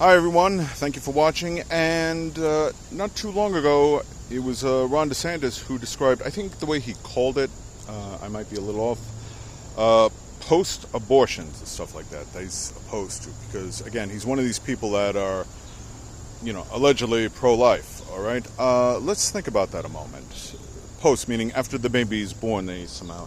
Hi everyone, thank you for watching. And not too long ago, it was Ron DeSantis who described, I think the way he called it, I might be a little off, post-abortions and stuff like that he's opposed to. Because again, he's one of these people that are, allegedly pro-life, all right? Let's think about that a moment. Post, meaning after the baby is born, they somehow,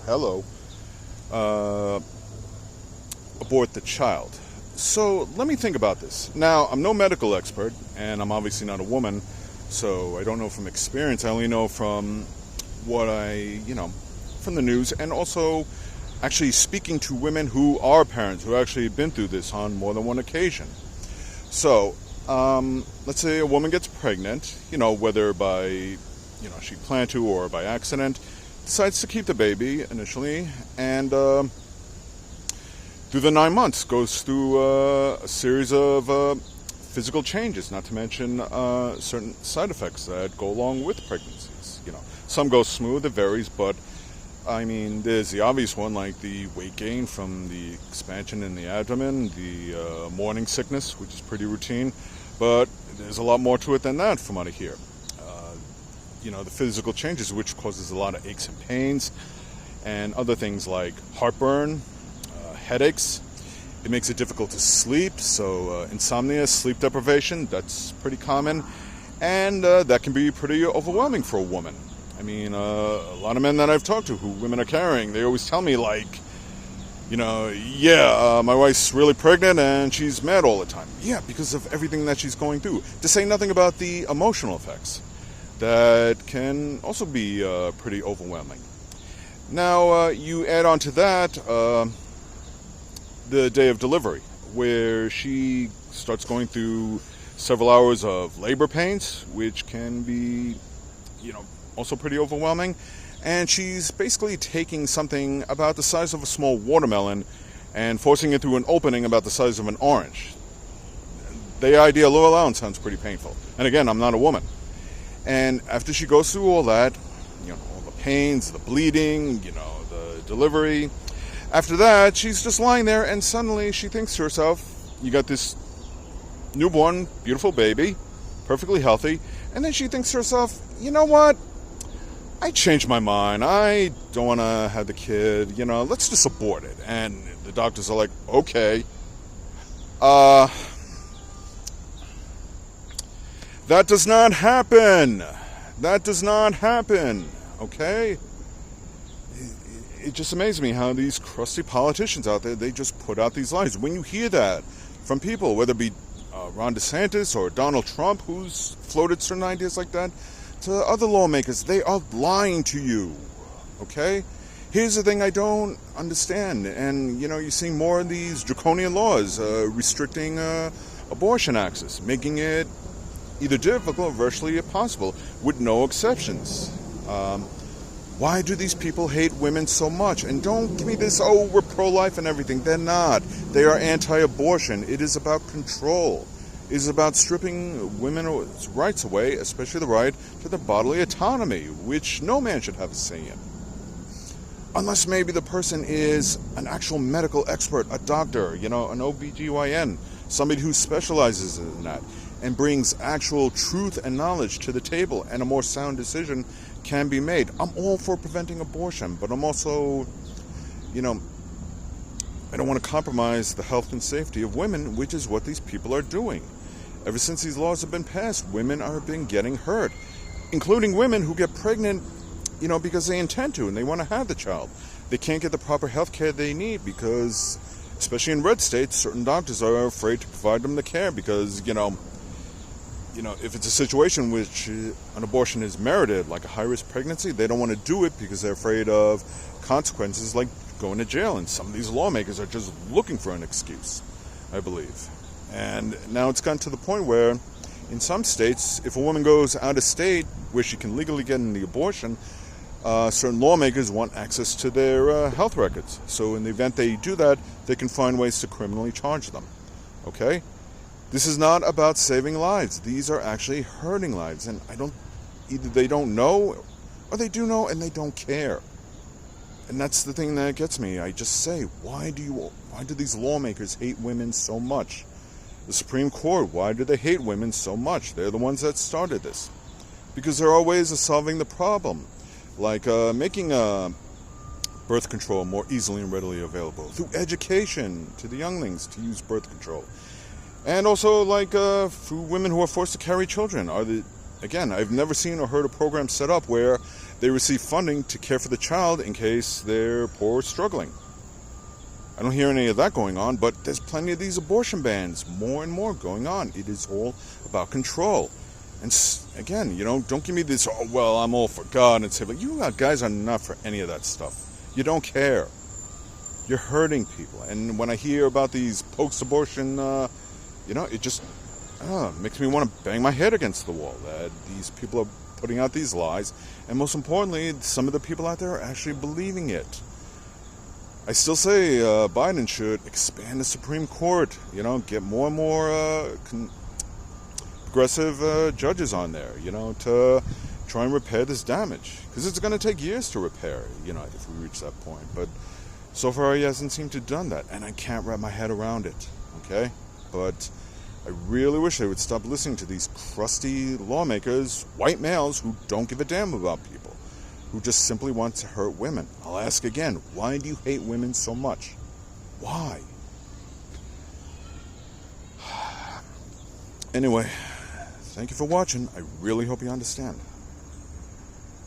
abort the child. So let me think about this. Now, I'm no medical expert, and I'm obviously not a woman, so I don't know from experience. I only know from what from the news, and also actually speaking to women who are parents, who actually been through this on more than one occasion. So, let's say a woman gets pregnant, whether by, she planned to or by accident, decides to keep the baby initially, and through the 9 months, goes through a series of physical changes, not to mention certain side effects that go along with pregnancies. Some go smooth, it varies, but I mean, there's the obvious one, like the weight gain from the expansion in the abdomen, the morning sickness, which is pretty routine, but there's a lot more to it than that from out of here. The physical changes, which causes a lot of aches and pains, and other things like heartburn, headaches. It makes it difficult to sleep, so insomnia, sleep deprivation, that's pretty common, and that can be pretty overwhelming for a woman. I mean, a lot of men that I've talked to who women are carrying, they always tell me like, my wife's really pregnant and she's mad all the time. Yeah, because of everything that she's going through. To say nothing about the emotional effects that can also be pretty overwhelming. Now, you add on to that the day of delivery, where she starts going through several hours of labor pains, which can be, also pretty overwhelming. And she's basically taking something about the size of a small watermelon and forcing it through an opening about the size of an orange. The idea alone sounds pretty painful. And again, I'm not a woman. And after she goes through all that, all the pains, the bleeding, the delivery, after that, she's just lying there, and suddenly she thinks to herself, you got this newborn, beautiful baby, perfectly healthy, and then she thinks to herself, you know what? I changed my mind. I don't want to have the kid. Let's just abort it. And the doctors are like, okay. That does not happen. That does not happen. Okay? It just amazes me how these crusty politicians out there, they just put out these lies. When you hear that from people, whether it be Ron DeSantis or Donald Trump, who's floated certain ideas like that, to other lawmakers, they are lying to you, okay? Here's the thing I don't understand, and, you're seeing more of these draconian laws restricting abortion access, making it either difficult or virtually impossible, with no exceptions. Why do these people hate women so much? And don't give me this, we're pro-life and everything. They're not. They are anti-abortion. It is about control. It is about stripping women's rights away, especially the right to their bodily autonomy, which no man should have a say in. Unless maybe the person is an actual medical expert, a doctor, an OBGYN, somebody who specializes in that and brings actual truth and knowledge to the table, and a more sound decision can be made. I'm all for preventing abortion, but I'm also, I don't want to compromise the health and safety of women, which is what these people are doing. Ever since these laws have been passed, women are getting hurt, including women who get pregnant, because they intend to and they want to have the child. They can't get the proper health care they need because, especially in red states, certain doctors are afraid to provide them the care because, if it's a situation in which an abortion is merited, like a high-risk pregnancy, they don't want to do it because they're afraid of consequences like going to jail. And some of these lawmakers are just looking for an excuse, I believe. And now it's gotten to the point where, in some states, if a woman goes out of state where she can legally get in the abortion, certain lawmakers want access to their health records. So in the event they do that, they can find ways to criminally charge them. Okay? This is not about saving lives. These are actually hurting lives. And either they don't know, or they do know and they don't care. And that's the thing that gets me. I just say, why do these lawmakers hate women so much? The Supreme Court, why do they hate women so much? They're the ones that started this. Because there are ways of solving the problem, like making birth control more easily and readily available, through education to the younglings to use birth control. And also, like, for women who are forced to carry children. Again, I've never seen or heard a program set up where they receive funding to care for the child in case they're poor or struggling. I don't hear any of that going on, but there's plenty of these abortion bans, more and more going on. It is all about control. And again, don't give me this, oh, well, I'm all for God and say, but you guys are not for any of that stuff. You don't care. You're hurting people. And when I hear about these post-abortion, it just makes me want to bang my head against the wall that these people are putting out these lies. And most importantly, some of the people out there are actually believing it. I still say Biden should expand the Supreme Court, get more and more progressive judges on there, to try and repair this damage. Because it's going to take years to repair, if we reach that point. But so far he hasn't seemed to have done that, and I can't wrap my head around it, okay? But I really wish they would stop listening to these crusty lawmakers, white males who don't give a damn about people, who just simply want to hurt women. I'll ask again, why do you hate women so much? Why? Anyway, thank you for watching. I really hope you understand.